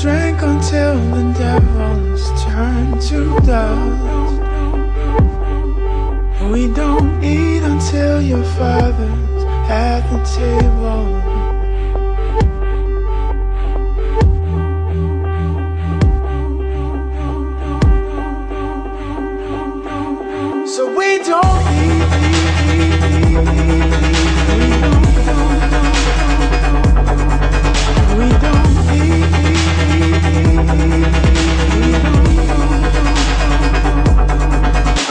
drink until the devils turn to dust. We don't eat until your father's at the table. So we don't eat. We don't eat.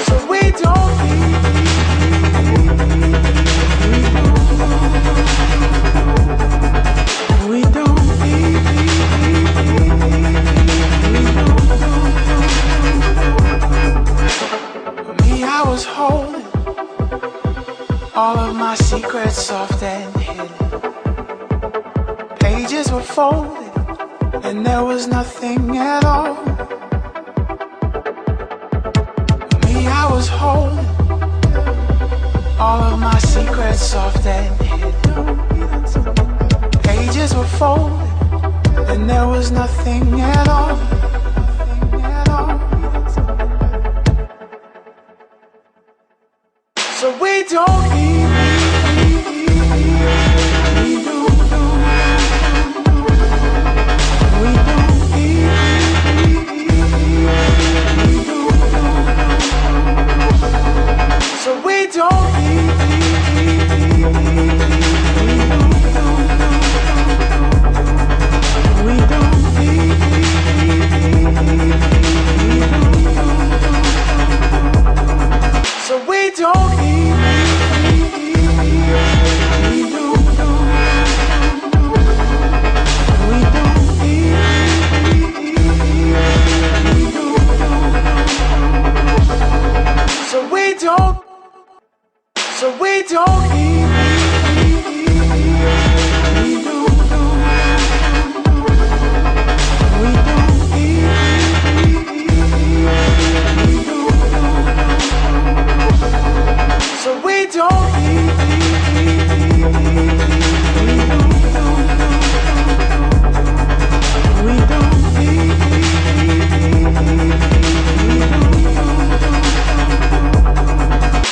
So we don't eat. We don't eat. For me, I was holding all of my secrets soft and hidden. Pages were folded and there was nothing at all. For me, I was holding all of my secrets soft and hidden. Pages were folded and there was nothing at all. So we don't eat. So we don't eat. We don't eat. So we don't eat. So we don't. So we don't eat. So we don't eat. We don't eat.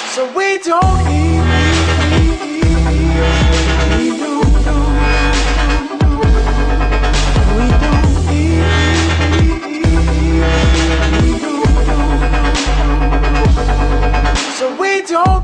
So we don't eat. So we don't.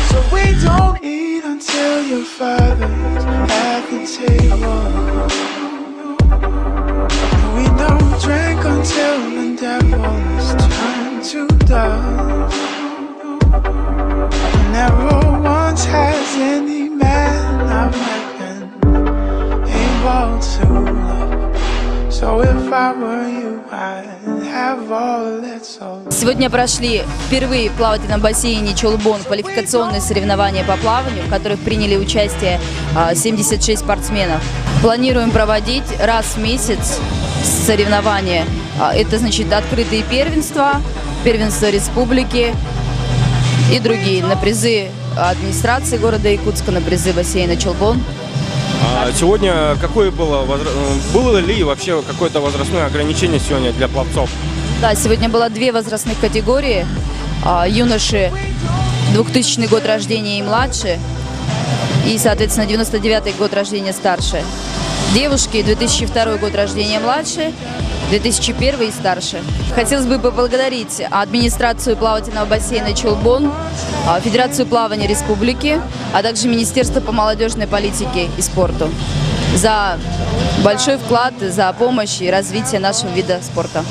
So we don't eat until your father's at the table. We don't drink until the devils turn to dust. Never once has any man I've met been able to love. So if I were you, I'd have all that's all. Сегодня прошли впервые в плавательном бассейне Чолбон квалификационные соревнования по плаванию, в которых приняли участие 76 спортсменов. Планируем проводить раз в месяц соревнования. Это значит открытые первенства, первенства республики и другие, на призы администрации города Якутска, на призы бассейна Чолбон. А сегодня было ли вообще какое-то возрастное ограничение сегодня для пловцов? Да, сегодня было две возрастных категории. Юноши 2000 год рождения и младше, и, соответственно, 99 год рождения старше. Девушки 2002 год рождения младше, 2001 и старше. Хотелось бы поблагодарить администрацию плавательного бассейна Чолбон, Федерацию плавания республики, а также Министерство по молодежной политике и спорту за большой вклад, за помощь и развитие нашего вида спорта.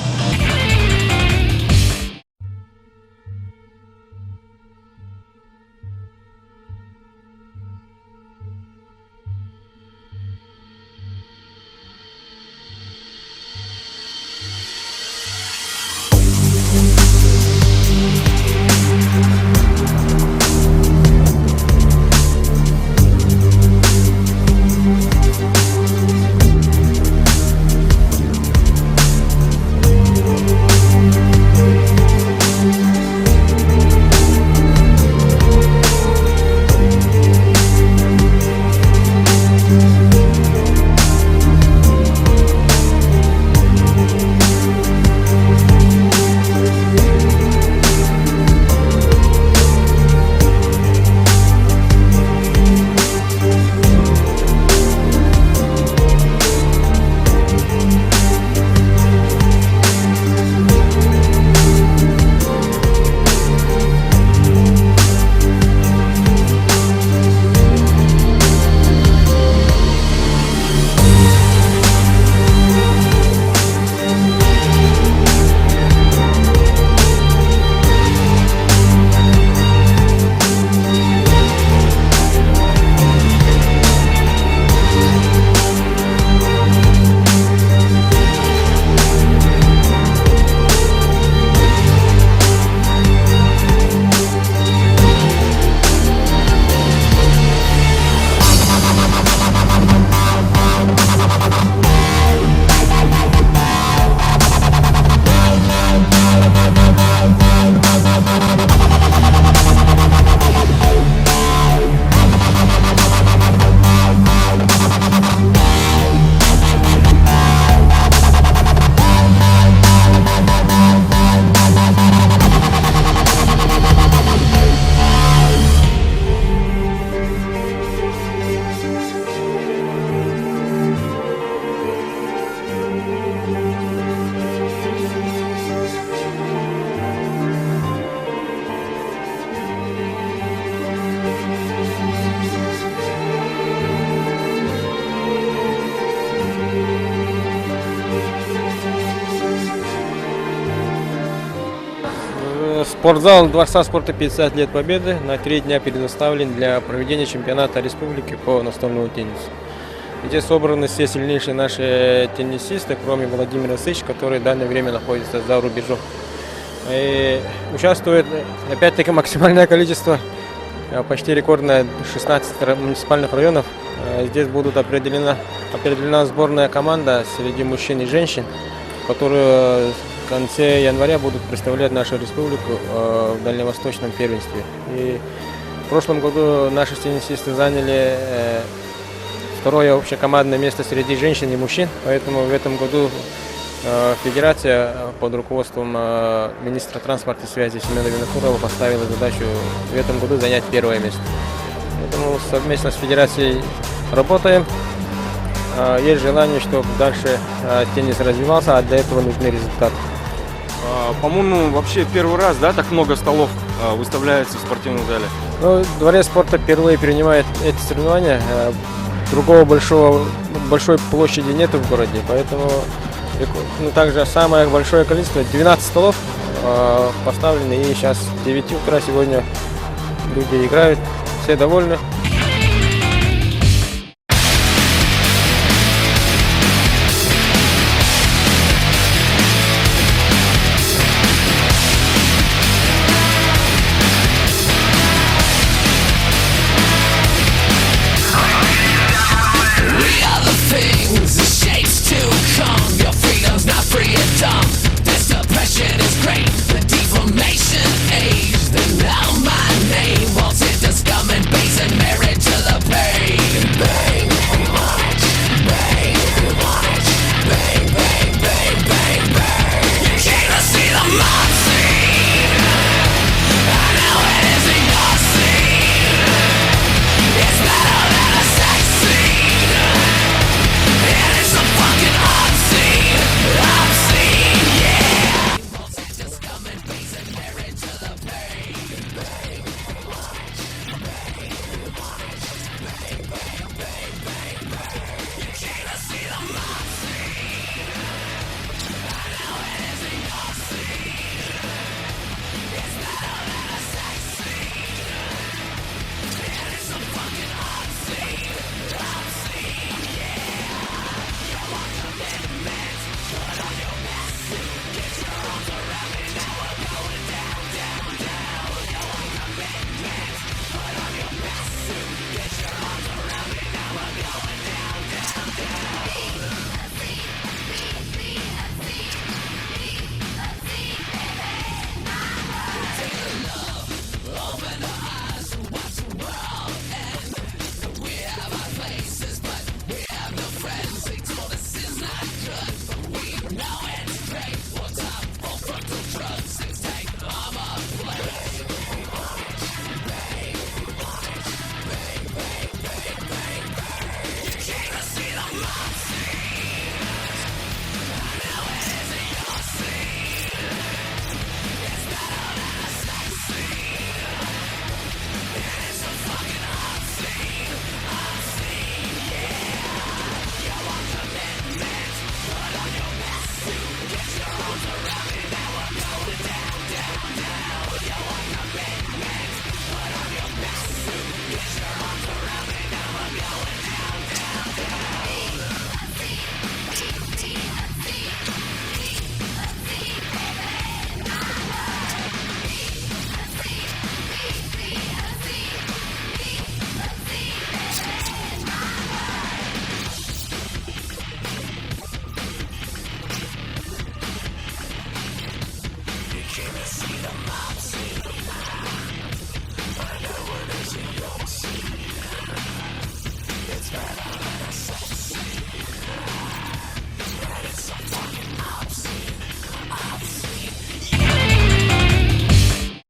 Спортзал Дворца спорта 50 лет Победы на 3 дня предоставлен для проведения чемпионата республики по настольному теннису. Здесь собраны все сильнейшие наши теннисисты, кроме Владимира Сыч, который в данное время находится за рубежом. И участвует опять-таки максимальное количество, почти рекордное 16 муниципальных районов. Здесь будут определена сборная команда среди мужчин и женщин, которые в конце января будут представлять нашу республику в дальневосточном первенстве. И в прошлом году наши теннисисты заняли второе общекомандное место среди женщин и мужчин, поэтому в этом году федерация под руководством министра транспорта и связи Семена Винокурова поставила задачу в этом году занять первое место. Поэтому совместно с федерацией работаем. Есть желание, чтобы дальше теннис развивался, а для этого нужны результаты. По-моему, вообще первый раз, да, так много столов выставляется в спортивном зале? Ну, Дворец спорта впервые принимает эти соревнования. Другого большой площади нет в городе, поэтому также самое большое количество, 12 столов поставлены, и сейчас с 9 утра сегодня люди играют, все довольны.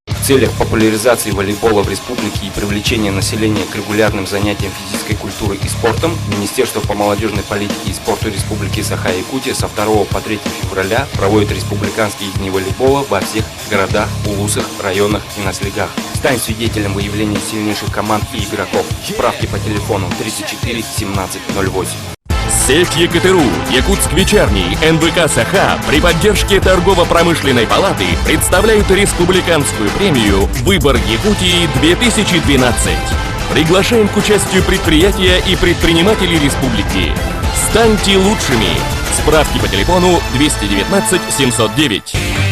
В целях популяризации волейбола в республике и привлечения населения к регулярным занятиям физической культурой и спортом Министерство по молодежной политике и спорту Республики Саха-Якутия со 2 по 3 февраля проводит республиканские дни волейбола во всех городах, улусах, районах и на слегах. Стань свидетелем выявления сильнейших команд и игроков. Справки по телефону 34 17 08. Сеть ЕКТРУ, Якутск вечерний, НВК «Саха» при поддержке Торгово-промышленной палаты представляют республиканскую премию «Выбор Якутии-2012». Приглашаем к участию предприятия и предпринимателей республики. Станьте лучшими! Справки по телефону 219 709.